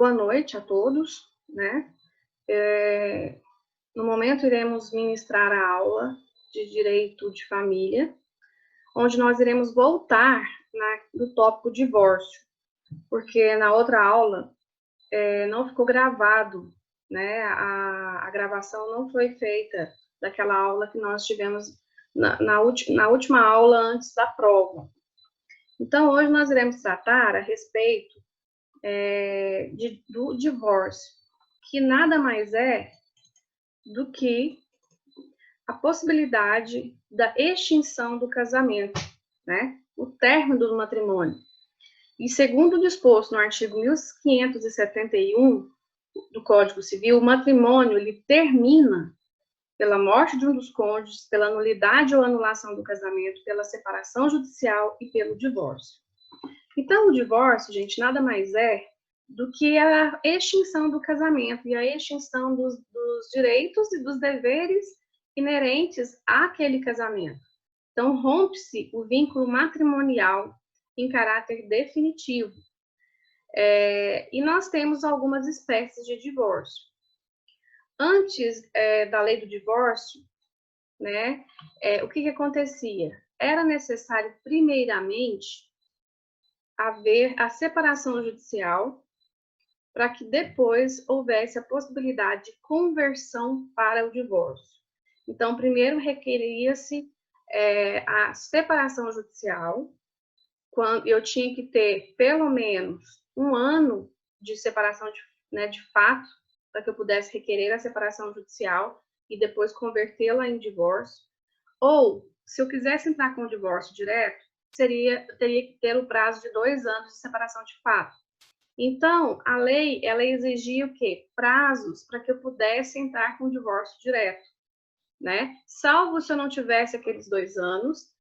Boa noite a todos, né? No momento, iremos ministrar a aula de Direito de Família, onde nós iremos voltar no tópico divórcio, porque na outra aula não ficou gravado, né? A gravação não foi feita daquela aula que nós tivemos na última aula antes da prova. Então, hoje nós iremos tratar a respeito do divórcio, que nada mais é do que a possibilidade da extinção do casamento, né? O término do matrimônio. E segundo o disposto no artigo 1571 do Código Civil, o matrimônio ele termina pela morte de um dos cônjuges, pela nulidade ou anulação do casamento, pela separação judicial e pelo divórcio. Então, o divórcio, gente, nada mais é do que a extinção do casamento e a extinção dos direitos e dos deveres inerentes àquele casamento. Então, rompe-se o vínculo matrimonial em caráter definitivo. E nós temos algumas espécies de divórcio. Antes da lei do divórcio, né, o que acontecia? Era necessário, primeiramente, haver a separação judicial para que depois houvesse a possibilidade de conversão para o divórcio. Então, primeiro requeria-se a separação judicial, quando eu tinha que ter pelo menos 1 ano de separação de fato, para que eu pudesse requerer a separação judicial e depois convertê-la em divórcio. Ou, se eu quisesse entrar com o divórcio direto, teria que ter o prazo de 2 anos de separação de fato. Então, a lei, ela exigia o quê? Prazos para que eu pudesse entrar com o divórcio direto, né? Salvo se eu não tivesse aqueles 2 anos,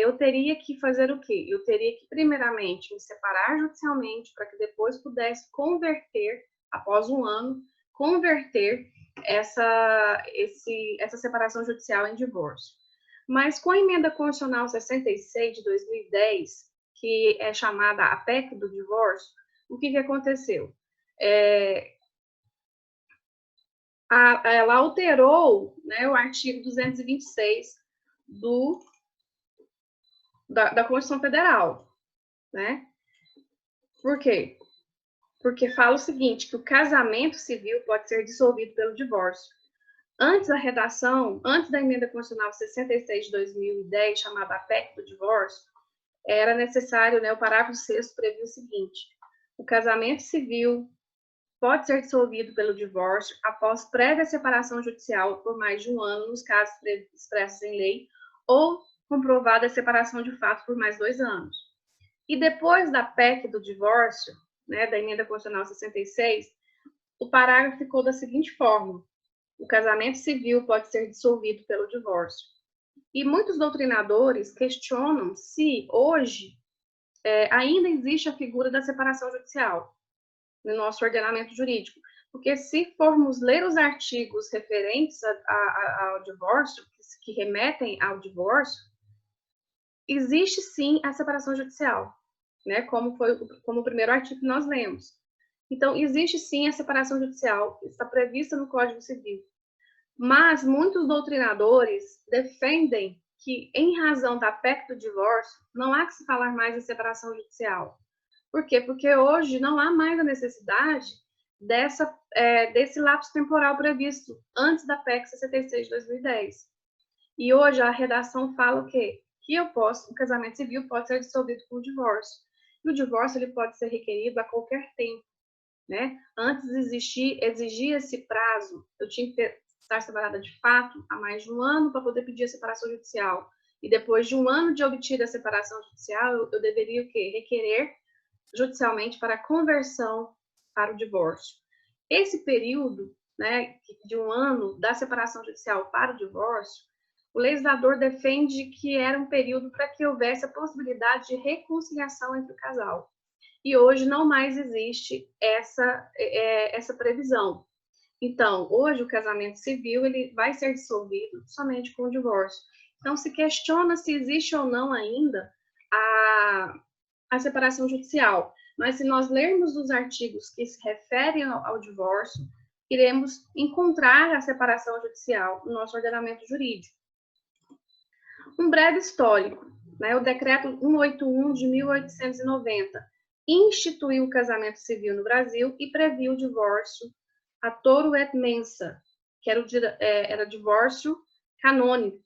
eu teria que fazer o quê? Eu teria que, primeiramente, me separar judicialmente para que depois pudesse converter, após 1 ano, converter essa separação judicial em divórcio. Mas com a emenda constitucional 66 de 2010, que é chamada a PEC do divórcio, o que aconteceu? Ela alterou, né, o artigo 226 da Constituição Federal, né? Por quê? Porque fala o seguinte, que o casamento civil pode ser dissolvido pelo divórcio. Antes da emenda constitucional 66 de 2010, chamada a PEC do divórcio, era necessário, né, o parágrafo 6º previa o seguinte: o casamento civil pode ser dissolvido pelo divórcio após prévia separação judicial por mais de 1 ano, nos casos expressos em lei, ou comprovada a separação de fato por mais 2 anos. E depois da PEC do divórcio, né, da emenda constitucional 66, o parágrafo ficou da seguinte forma: o casamento civil pode ser dissolvido pelo divórcio. E muitos doutrinadores questionam se hoje ainda existe a figura da separação judicial no nosso ordenamento jurídico. Porque se formos ler os artigos referentes ao divórcio, que remetem ao divórcio, existe sim a separação judicial, né? Como o primeiro artigo que nós lemos. Então, existe sim a separação judicial, está prevista no Código Civil. Mas muitos doutrinadores defendem que, em razão da PEC do divórcio, não há que se falar mais em separação judicial. Por quê? Porque hoje não há mais a necessidade desse lapso temporal previsto antes da PEC 66 de 2010. E hoje a redação fala o quê? Que o casamento civil pode ser dissolvido por divórcio. E o divórcio ele pode ser requerido a qualquer tempo, né? Antes exigia-se prazo, eu tinha que estar separada de fato há mais de 1 ano para poder pedir a separação judicial. E depois de 1 ano de obter a separação judicial, eu deveria o quê? Requerer judicialmente para conversão para o divórcio. Esse período, né, de 1 ano da separação judicial para o divórcio, o legislador defende que era um período para que houvesse a possibilidade de reconciliação entre o casal. E hoje não mais existe essa previsão. Então, hoje o casamento civil ele vai ser dissolvido somente com o divórcio. Então, se questiona se existe ou não ainda a separação judicial. mas se nós lermos os artigos que se referem ao divórcio, iremos encontrar a separação judicial no nosso ordenamento jurídico. Um breve histórico, né? O Decreto 181 de 1890 instituiu o casamento civil no Brasil e previu o divórcio a toro et mensa, que era divórcio canônico,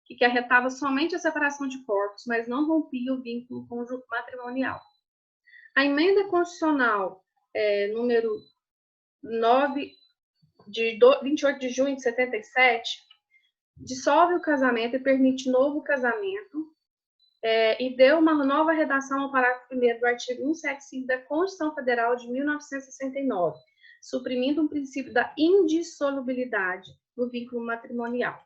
que acarretava somente a separação de corpos, mas não rompia o vínculo matrimonial. A emenda constitucional número 9, de 28 de junho de 77, dissolve o casamento e permite novo casamento, e deu uma nova redação ao parágrafo 1º do artigo 175 da Constituição Federal de 1969, suprimindo o princípio da indissolubilidade do vínculo matrimonial.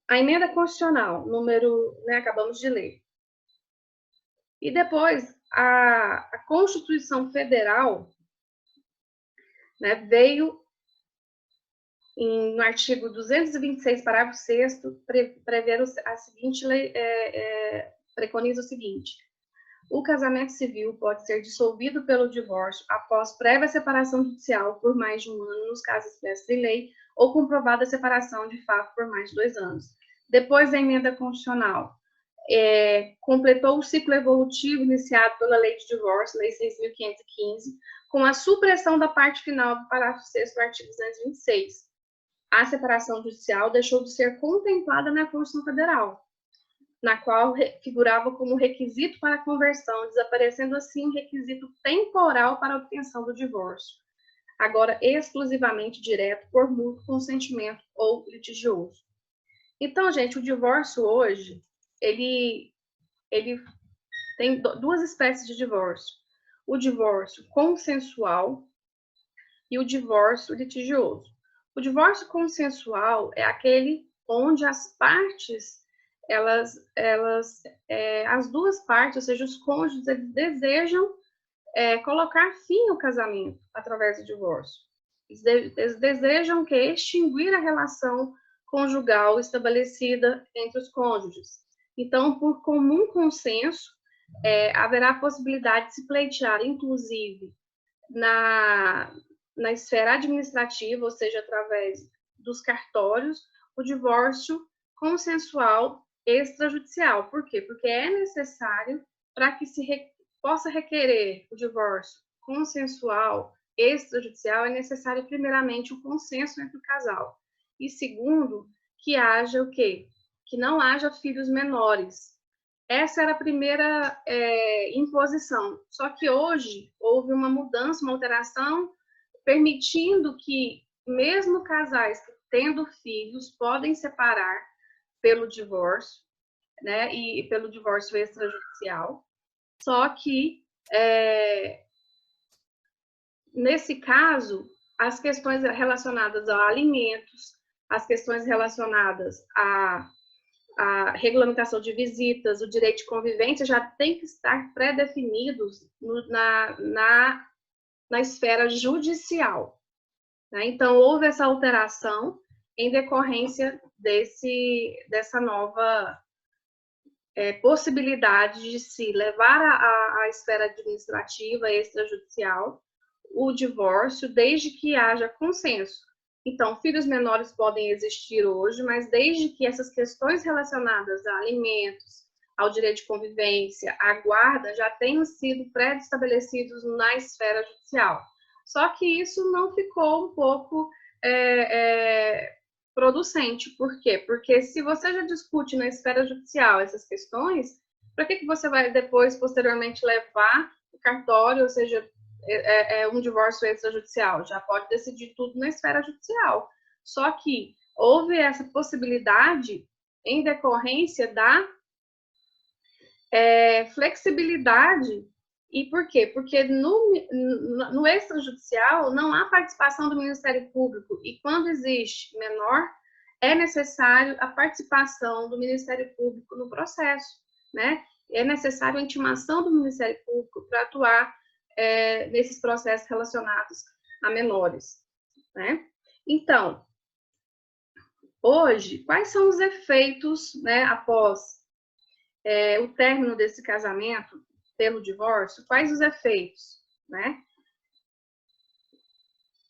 A emenda constitucional, acabamos de ler. E depois, a Constituição Federal, né, veio no artigo 226, parágrafo 6º, prever a seguinte lei, preconiza o seguinte: o casamento civil pode ser dissolvido pelo divórcio após prévia separação judicial por mais de 1 ano, nos casos expressos em lei, ou comprovada separação de fato por mais de 2 anos. Depois da emenda constitucional, completou o ciclo evolutivo iniciado pela Lei de Divórcio, Lei 6.515, com a supressão da parte final do parágrafo 6º do artigo 226. A separação judicial deixou de ser contemplada na Constituição Federal, na qual figurava como requisito para a conversão, desaparecendo assim o requisito temporal para a obtenção do divórcio, agora exclusivamente direto por mútuo consentimento ou litigioso. Então, gente, o divórcio hoje, ele tem 2 espécies de divórcio: o divórcio consensual e o divórcio litigioso. O divórcio consensual é aquele onde as partes, as 2 partes, ou seja, os cônjuges, eles desejam colocar fim ao casamento através do divórcio. Eles desejam extinguir a relação conjugal estabelecida entre os cônjuges. Então, por comum consenso, haverá a possibilidade de se pleitear, inclusive, na esfera administrativa, ou seja, através dos cartórios, o divórcio consensual extrajudicial. Por quê? Porque é necessário, para que se possa requerer o divórcio consensual extrajudicial, é necessário, primeiramente, o consenso entre o casal. E, segundo, que haja o quê? Que não haja filhos menores. Essa era a primeira imposição. Só que hoje houve uma mudança, uma alteração, permitindo que mesmo casais tendo filhos podem separar pelo divórcio, né, e pelo divórcio extrajudicial. Só que, nesse caso, as questões relacionadas a alimentos, as questões relacionadas a regulamentação de visitas, o direito de convivência já tem que estar pré-definidos na esfera judicial, né? Então, houve essa alteração em decorrência dessa nova possibilidade de se levar à esfera administrativa extrajudicial o divórcio, desde que haja consenso. Então, filhos menores podem existir hoje, mas desde que essas questões relacionadas a alimentos, ao direito de convivência, à guarda, já tenham sido pré-estabelecidos na esfera judicial. Só que isso não ficou um pouco producente. Por quê? Porque se você já discute na esfera judicial essas questões, para que você vai depois, posteriormente, levar o cartório, ou seja, um divórcio extrajudicial? Já pode decidir tudo na esfera judicial. Só que houve essa possibilidade em decorrência da flexibilidade. E por quê? Porque no extrajudicial não há participação do Ministério Público, e quando existe menor, é necessário a participação do Ministério Público no processo, né? É necessário a intimação do Ministério Público para atuar nesses processos relacionados a menores, né? Então, hoje, quais são os efeitos, né, após o término desse casamento pelo divórcio, quais os efeitos, né?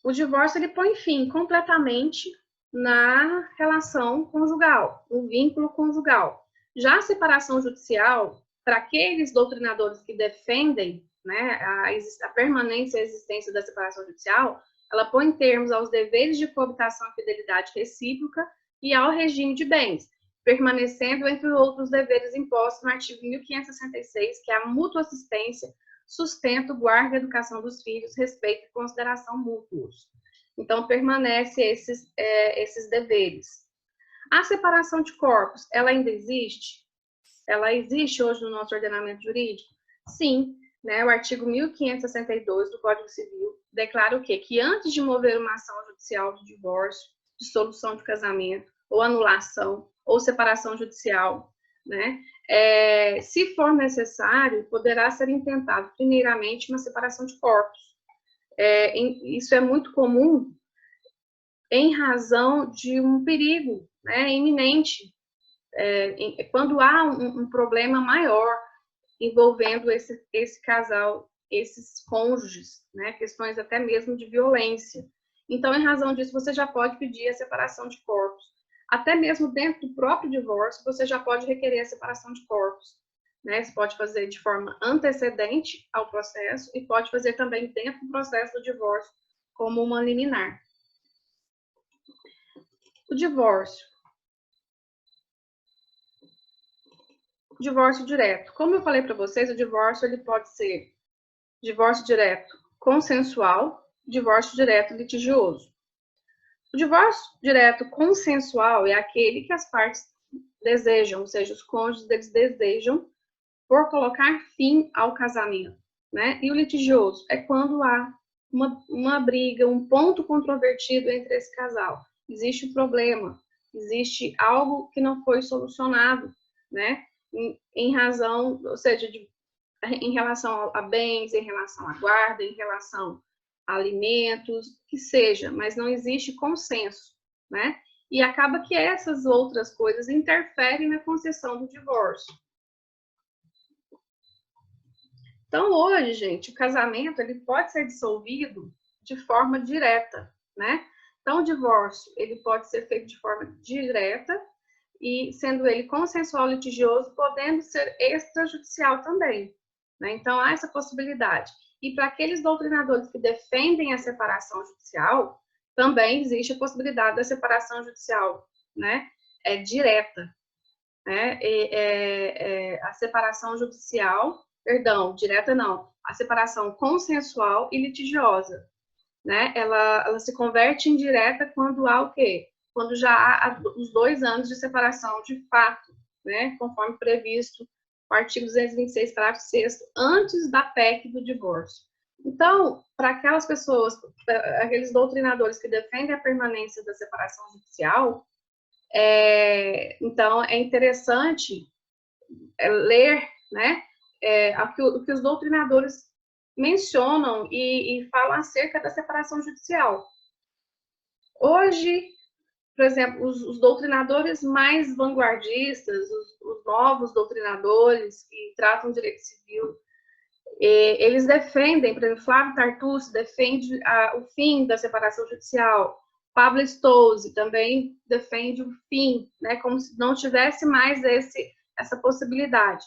O divórcio, ele põe fim completamente na relação conjugal, no vínculo conjugal. Já a separação judicial, para aqueles doutrinadores que defendem, né, a permanência e a existência da separação judicial, ela põe termos aos deveres de coabitação e fidelidade recíproca e ao regime de bens, permanecendo entre outros deveres impostos no artigo 1566, que é a mútua assistência, sustento, guarda e educação dos filhos, respeito e consideração mútuos. Então, permanece esses deveres. A separação de corpos, ela ainda existe? Ela existe hoje no nosso ordenamento jurídico? Sim, né? O artigo 1562 do Código Civil declara o quê? Que antes de mover uma ação judicial de divórcio, de dissolução de casamento, ou anulação, ou separação judicial, né? Se for necessário, poderá ser intentado, primeiramente, uma separação de corpos. Isso é muito comum em razão de um perigo, né, iminente, quando há um problema maior envolvendo esse casal, esses cônjuges, né, questões até mesmo de violência. Então, em razão disso, você já pode pedir a separação de corpos. Até mesmo dentro do próprio divórcio, você já pode requerer a separação de corpos. Né? Você pode fazer de forma antecedente ao processo e pode fazer também dentro do processo do divórcio, como uma liminar. O divórcio. Divórcio direto. Como eu falei para vocês, o divórcio ele pode ser divórcio direto consensual, divórcio direto litigioso. O divórcio direto consensual é aquele que as partes desejam, ou seja, os cônjuges eles desejam por colocar fim ao casamento, né? E o litigioso é quando há uma briga, um ponto controvertido entre esse casal. Existe um problema, existe algo que não foi solucionado, né? Em razão, ou seja, em relação a bens, em relação à guarda, em relação a alimentos, que seja, mas não existe consenso, né? E acaba que essas outras coisas interferem na concessão do divórcio. Então, hoje, gente, o casamento ele pode ser dissolvido de forma direta, né? Então, o divórcio ele pode ser feito de forma direta e, sendo ele consensual litigioso, podendo ser extrajudicial também, né? Então, há essa possibilidade. E para aqueles doutrinadores que defendem a separação judicial, também existe a possibilidade da separação judicial, né? Direta, né? A separação judicial, perdão, direta não, a separação consensual e litigiosa, né? Ela se converte em direta quando há o quê? Quando já há os 2 anos de separação de fato, né? Conforme previsto no artigo 226, parágrafo 6º, antes da PEC do divórcio. Então, para aquelas pessoas, aqueles doutrinadores que defendem a permanência da separação judicial, então é interessante ler, né, o que os doutrinadores mencionam e falam acerca da separação judicial. Hoje, por exemplo, os doutrinadores mais vanguardistas, os novos doutrinadores que tratam direito civil, eles defendem, por exemplo, Flávio Tartucci defende o fim da separação judicial, Pablo Stolze também defende o fim, né, como se não tivesse mais essa possibilidade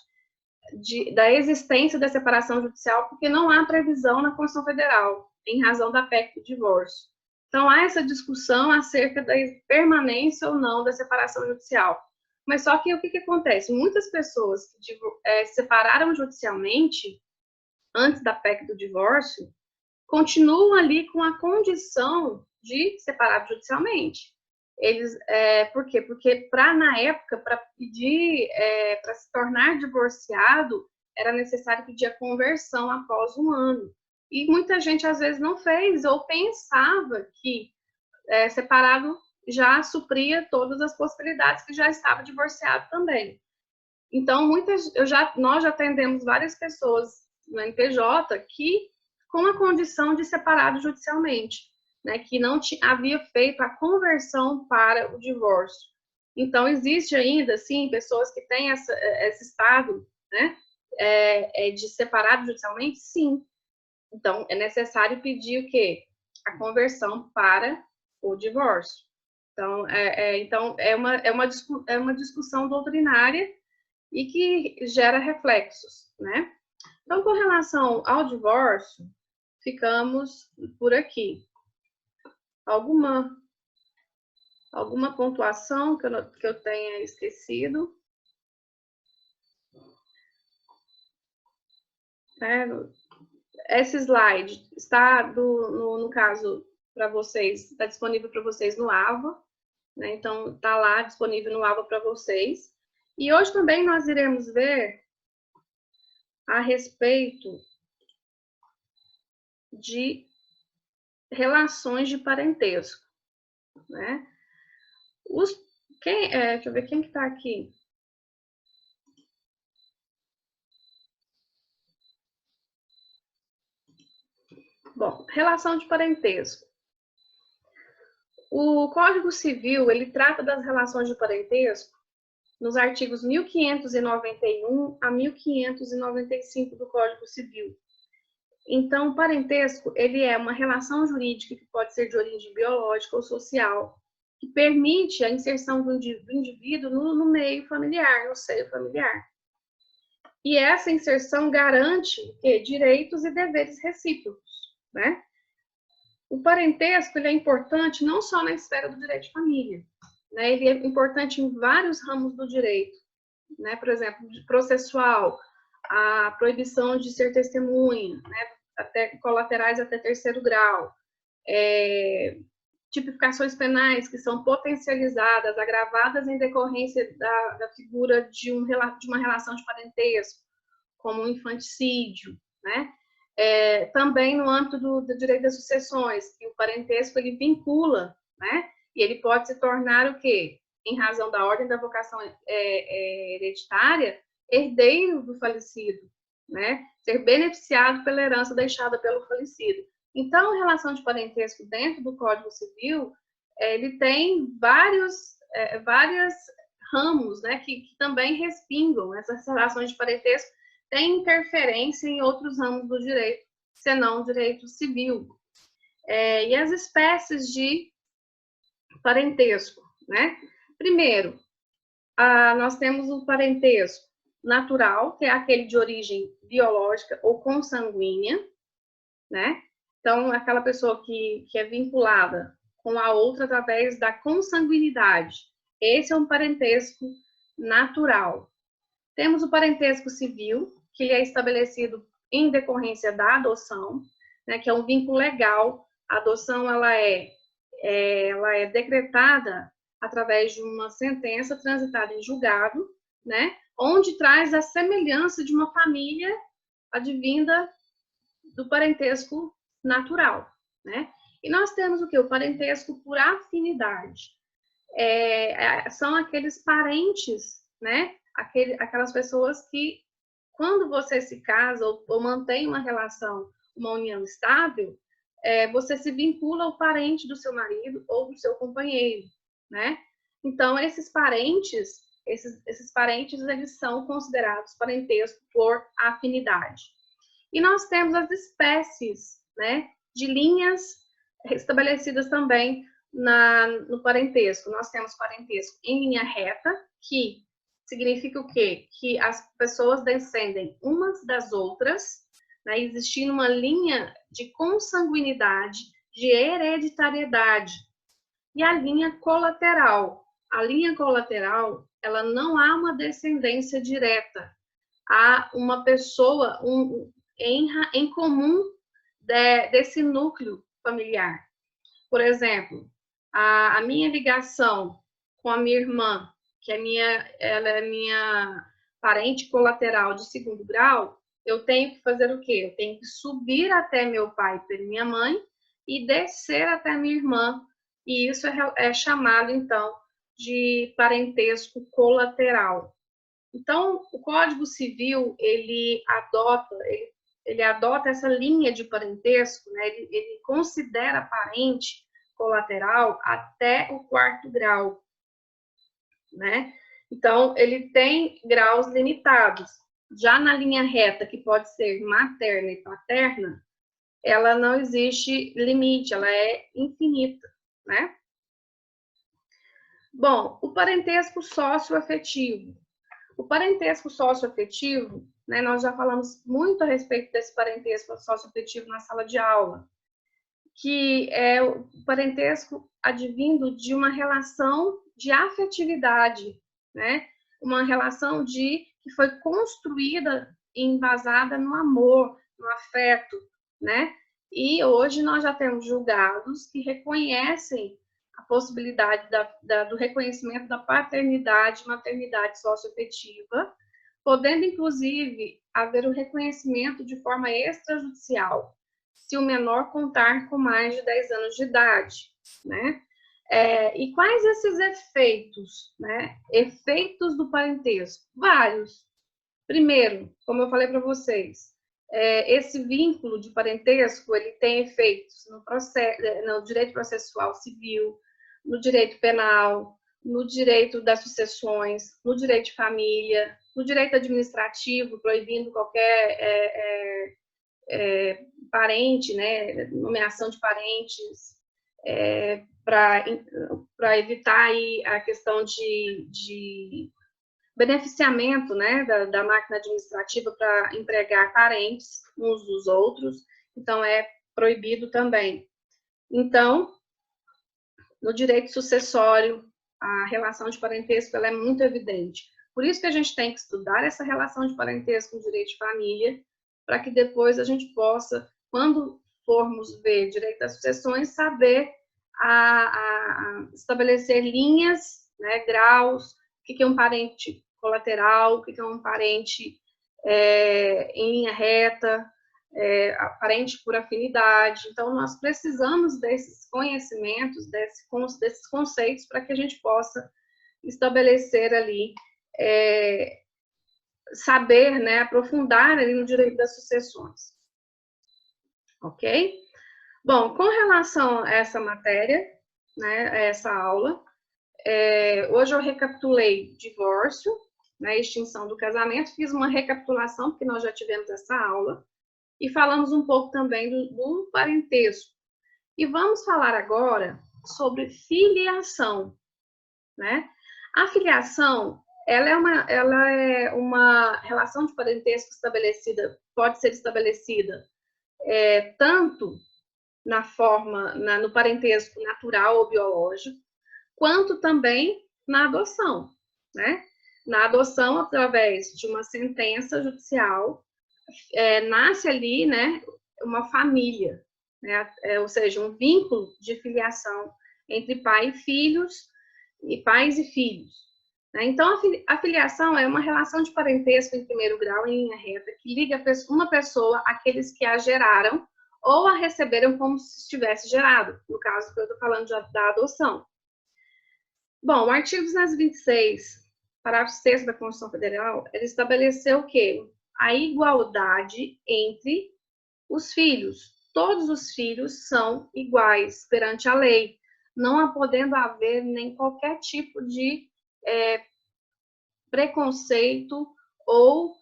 da existência da separação judicial, porque não há previsão na Constituição Federal, em razão da PEC do divórcio. Então, há essa discussão acerca da permanência ou não da separação judicial. Mas só que o que acontece? Muitas pessoas que separaram judicialmente, antes da PEC do divórcio, continuam ali com a condição de separar judicialmente. Eles, por quê? Porque na época, para pedir, para se tornar divorciado, era necessário pedir a conversão após 1 ano. E muita gente, às vezes, não fez, ou pensava que separado já supria todas as possibilidades, que já estava divorciado também. Então, nós já atendemos várias pessoas no NPJ que, com a condição de separado judicialmente, né, que não havia feito a conversão para o divórcio. Então, existe ainda, sim, pessoas que têm esse estado, né, de separado judicialmente? Sim. Então, é necessário pedir o quê? A conversão para o divórcio. Então, é uma discussão doutrinária e que gera reflexos, né? Então, com relação ao divórcio, ficamos por aqui. Alguma pontuação que eu tenha esquecido? Esse slide está, no caso, para vocês, está disponível para vocês no AVA, né? Então, está lá disponível no AVA para vocês. E hoje também nós iremos ver a respeito de relações de parentesco, né? Deixa eu ver quem que está aqui. Bom, relação de parentesco. O Código Civil, ele trata das relações de parentesco nos artigos 1591 a 1595 do Código Civil. Então, o parentesco, ele é uma relação jurídica que pode ser de origem biológica ou social, que permite a inserção do indivíduo no meio familiar, no seio familiar. E essa inserção garante direitos e deveres recíprocos, né? O parentesco, ele é importante não só na esfera do direito de família, né? Ele é importante em vários ramos do direito, né? Por exemplo, processual, a proibição de ser testemunha, né? Até colaterais até terceiro grau, tipificações penais que são potencializadas, agravadas em decorrência da figura de uma relação de parentesco, como o infanticídio, né? Também no âmbito do direito das sucessões, que o parentesco ele vincula, né? E ele pode se tornar o quê? Em razão da ordem da vocação hereditária, herdeiro do falecido, né? Ser beneficiado pela herança deixada pelo falecido. Então, a relação de parentesco dentro do Código Civil, ele tem vários ramos, né? Que também respingam essas relações de parentesco, tem interferência em outros ramos do direito, senão o direito civil. E as espécies de parentesco, né? Primeiro, nós temos o parentesco natural, que é aquele de origem biológica ou consanguínea, né? Então, aquela pessoa que é vinculada com a outra através da consanguinidade. Esse é um parentesco natural. Temos o parentesco civil, que é estabelecido em decorrência da adoção, né, que é um vínculo legal. A adoção ela é decretada através de uma sentença transitada em julgado, né, onde traz a semelhança de uma família advinda do parentesco natural, né? E nós temos o que? O parentesco por afinidade. São aqueles parentes, né? Aquelas pessoas que, quando você se casa ou mantém uma relação, uma união estável, você se vincula ao parente do seu marido ou do seu companheiro, né? Então, esses parentes, eles são considerados parentesco por afinidade. E nós temos as espécies, né, de linhas estabelecidas também no parentesco. Nós temos parentesco em linha reta, que significa o quê? Que as pessoas descendem umas das outras, né, existindo uma linha de consanguinidade, de hereditariedade. E a linha colateral. A linha colateral, ela não há uma descendência direta. Há uma pessoa em comum desse núcleo familiar. Por exemplo, a minha ligação com a minha irmã, que ela é minha parente colateral de segundo grau, eu tenho que fazer o quê? Eu tenho que subir até meu pai pela minha mãe e descer até minha irmã. E isso é chamado, então, de parentesco colateral. Então, o Código Civil, ele adota essa linha de parentesco, né? Ele considera parente colateral até o quarto grau. né? Então, ele tem graus limitados. Já na linha reta, que pode ser materna e paterna, ela não existe limite, ela é infinita, né? Bom, o parentesco socioafetivo. O parentesco socioafetivo, né, nós já falamos muito a respeito desse parentesco socioafetivo na sala de aula, que é o parentesco advindo de uma relação de afetividade, né? Uma relação que foi construída e embasada no amor, no afeto, né? E hoje nós já temos julgados que reconhecem a possibilidade do reconhecimento da paternidade e maternidade socioafetiva, podendo, inclusive, haver o reconhecimento de forma extrajudicial, se o menor contar com mais de 10 anos de idade, né? E quais esses efeitos, né? Efeitos do parentesco? Vários. Primeiro, como eu falei para vocês, esse vínculo de parentesco, ele tem efeitos no direito processual civil, no direito penal, no direito das sucessões, no direito de família, no direito administrativo, proibindo qualquer parente, né, nomeação de parentes, para evitar aí a questão de beneficiamento, né, da máquina administrativa para empregar parentes uns dos outros, então é proibido também. Então, no direito sucessório, a relação de parentesco ela é muito evidente. Por isso que a gente tem que estudar essa relação de parentesco no direito de família, para que depois a gente possa, quando formos ver direito das sucessões, saber estabelecer linhas, né, graus, o que é um parente colateral, o que é um parente em linha reta, parente por afinidade. Então, nós precisamos desses conhecimentos, desses conceitos, para que a gente possa estabelecer ali, saber, né, aprofundar ali no direito das sucessões. Ok? Bom, com relação a essa matéria, né, a essa aula, hoje eu recapitulei divórcio, né, extinção do casamento, fiz uma recapitulação, porque nós já tivemos essa aula, e falamos um pouco também do parentesco. E vamos falar agora sobre filiação, né? A filiação, ela é uma relação de parentesco estabelecida, pode ser estabelecida tanto no parentesco natural ou biológico, quanto também na adoção, né? Na adoção, através de uma sentença judicial, nasce ali, né, uma família, né? Ou seja, um vínculo de filiação entre pai e filhos, e pais e filhos. Né? Então, a filiação é uma relação de parentesco em primeiro grau, em linha reta, que liga uma pessoa àqueles que a geraram ou a receberam como se estivesse gerado, no caso que eu estou falando da adoção. Bom, o artigo 226, parágrafo 6º da Constituição Federal, ele estabeleceu o quê? A igualdade entre os filhos. Todos os filhos são iguais perante a lei, não podendo haver nem qualquer tipo de preconceito ou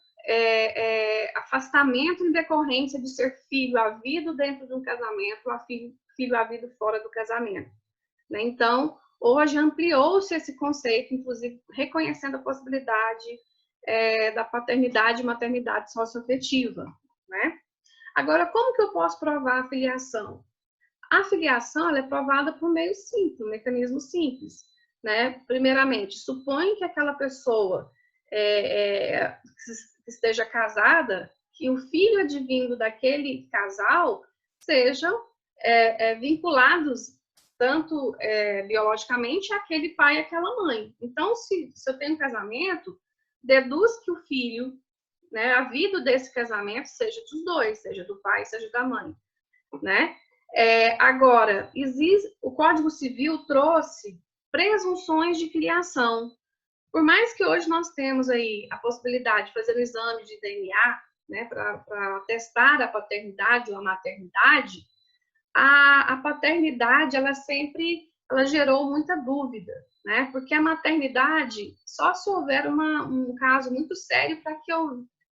afastamento em decorrência de ser filho havido dentro de um casamento ou filho havido fora do casamento. Né? Então, hoje ampliou-se esse conceito, inclusive reconhecendo a possibilidade da paternidade e maternidade socioafetiva, né? Agora, como que eu posso provar a filiação? A filiação ela é provada por meio simples, um mecanismo simples, né? Primeiramente, supõe que aquela pessoa que esteja casada, que o filho advindo daquele casal sejam vinculados tanto biologicamente àquele pai e àquela mãe. Então, se eu tenho um casamento, deduz que o filho, né, havido desse casamento, seja dos dois, seja do pai, seja da mãe, né? Agora, o Código Civil trouxe presunções de filiação. Por mais que hoje nós temos aí a possibilidade de fazer um exame de DNA, né, para testar a paternidade ou a maternidade, a paternidade, ela sempre ela gerou muita dúvida, né? Porque a maternidade, só se houver um caso muito sério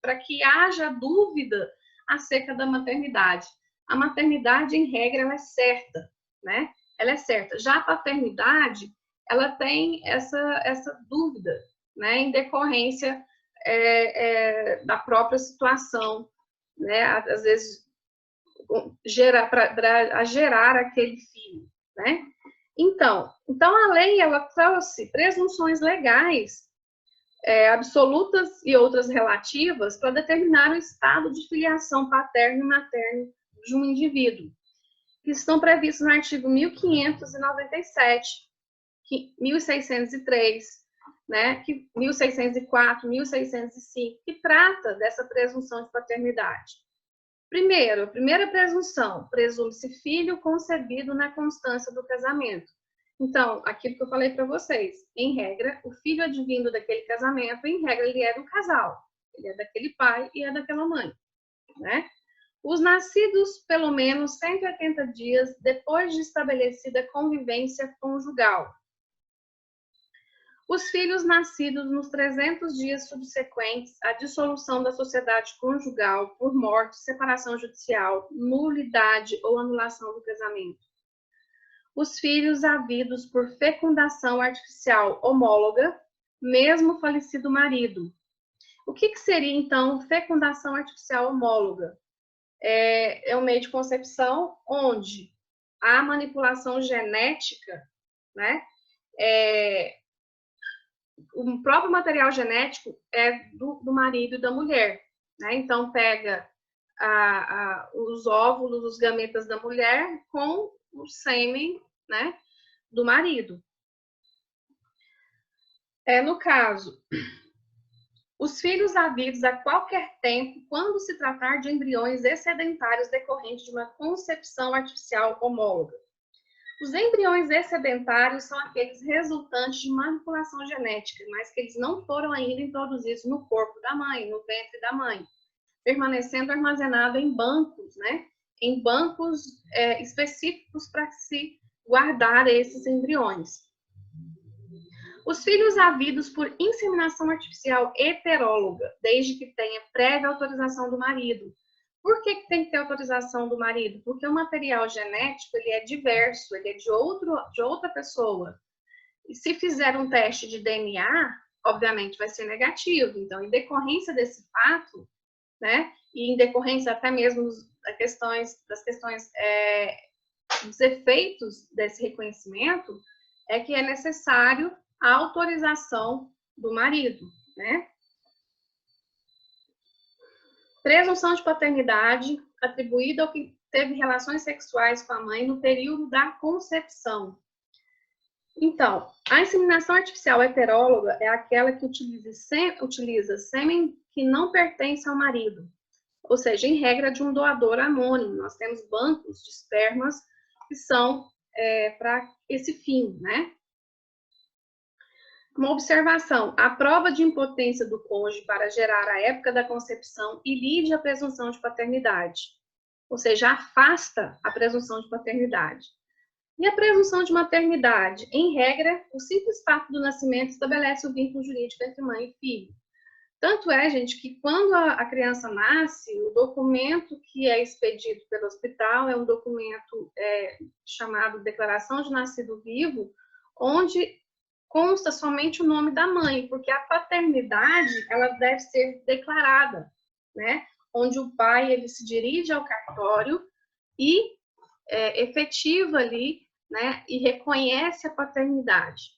para que haja dúvida acerca da maternidade. A maternidade, em regra, ela é certa, né? Ela é certa. Já a paternidade, ela tem essa dúvida, né? Em decorrência da própria situação, né? Às vezes, para gerar aquele filho, né? Então a lei, ela trouxe presunções legais absolutas e outras relativas para determinar o estado de filiação paterno e materno de um indivíduo, que estão previstos no artigo 1597, 1603, né, 1604, 1605, que trata dessa presunção de paternidade. Primeiro, a primeira presunção, presume-se filho concebido na constância do casamento. Então, aquilo que eu falei para vocês, em regra, o filho advindo daquele casamento, em regra, ele é do casal, ele é daquele pai e é daquela mãe, né? Os nascidos pelo menos 180 dias depois de estabelecida convivência conjugal. Os filhos nascidos nos 300 dias subsequentes à dissolução da sociedade conjugal por morte, separação judicial, nulidade ou anulação do casamento. Os filhos havidos por fecundação artificial homóloga, mesmo falecido marido. O que seria, então, fecundação artificial homóloga? É um meio de concepção onde a manipulação genética, né, o próprio material genético é do marido e da mulher, né? Então, pega os óvulos, os gametas da mulher com o sêmen, né, do marido. No caso, os filhos havidos a qualquer tempo, quando se tratar de embriões excedentários decorrentes de uma concepção artificial homóloga. Os embriões excedentários são aqueles resultantes de manipulação genética, mas que eles não foram ainda introduzidos no corpo da mãe, no ventre da mãe, permanecendo armazenado em bancos, né? Em bancos específicos para se guardar esses embriões. Os filhos havidos por inseminação artificial heteróloga, desde que tenha prévia autorização do marido. Por que tem que ter autorização do marido? Porque o material genético, ele é diverso, ele é de outra pessoa. E se fizer um teste de DNA, obviamente vai ser negativo. Então, em decorrência desse fato, né, e em decorrência até mesmo das questões dos efeitos desse reconhecimento, é que é necessário a autorização do marido, né? Presunção de paternidade atribuída ao que teve relações sexuais com a mãe no período da concepção. Então, a inseminação artificial heteróloga é aquela que utiliza sêmen que não pertence ao marido, ou seja, em regra de um doador anônimo. Nós temos bancos de espermas que são para esse fim, né? Uma observação, a prova de impotência do cônjuge para gerar a época da concepção ilide a presunção de paternidade, ou seja, afasta a presunção de paternidade. E a presunção de maternidade? Em regra, o simples fato do nascimento estabelece o vínculo jurídico entre mãe e filho. Tanto é, gente, que quando a criança nasce, o documento que é expedido pelo hospital é um documento chamado Declaração de Nascido Vivo, onde consta somente o nome da mãe, porque a paternidade, ela deve ser declarada, né? Onde o pai, ele se dirige ao cartório e efetiva ali, né? E reconhece a paternidade.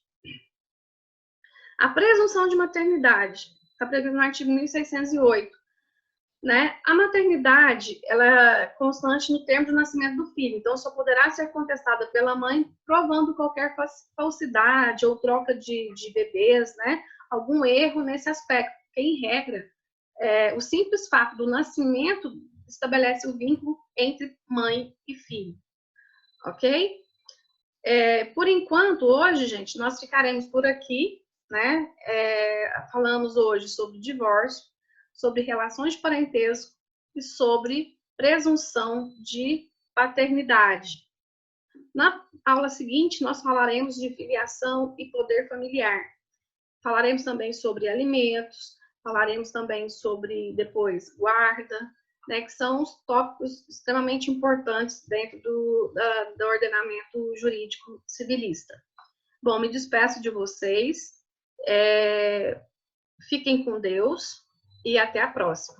A presunção de maternidade está prevista no artigo 1608, né? A maternidade, ela é constante no termo do nascimento do filho, então só poderá ser contestada pela mãe provando qualquer falsidade ou troca de bebês, né? Algum erro nesse aspecto, porque, em regra, o simples fato do nascimento estabelece o vínculo entre mãe e filho, ok? Por enquanto, hoje, gente, nós ficaremos por aqui, né? Falamos hoje sobre divórcio, sobre relações de parentesco e sobre presunção de paternidade. Na aula seguinte, nós falaremos de filiação e poder familiar. Falaremos também sobre alimentos, falaremos também sobre, depois, guarda, né, que são os tópicos extremamente importantes dentro do ordenamento jurídico civilista. Bom, me despeço de vocês. Fiquem com Deus e até a próxima.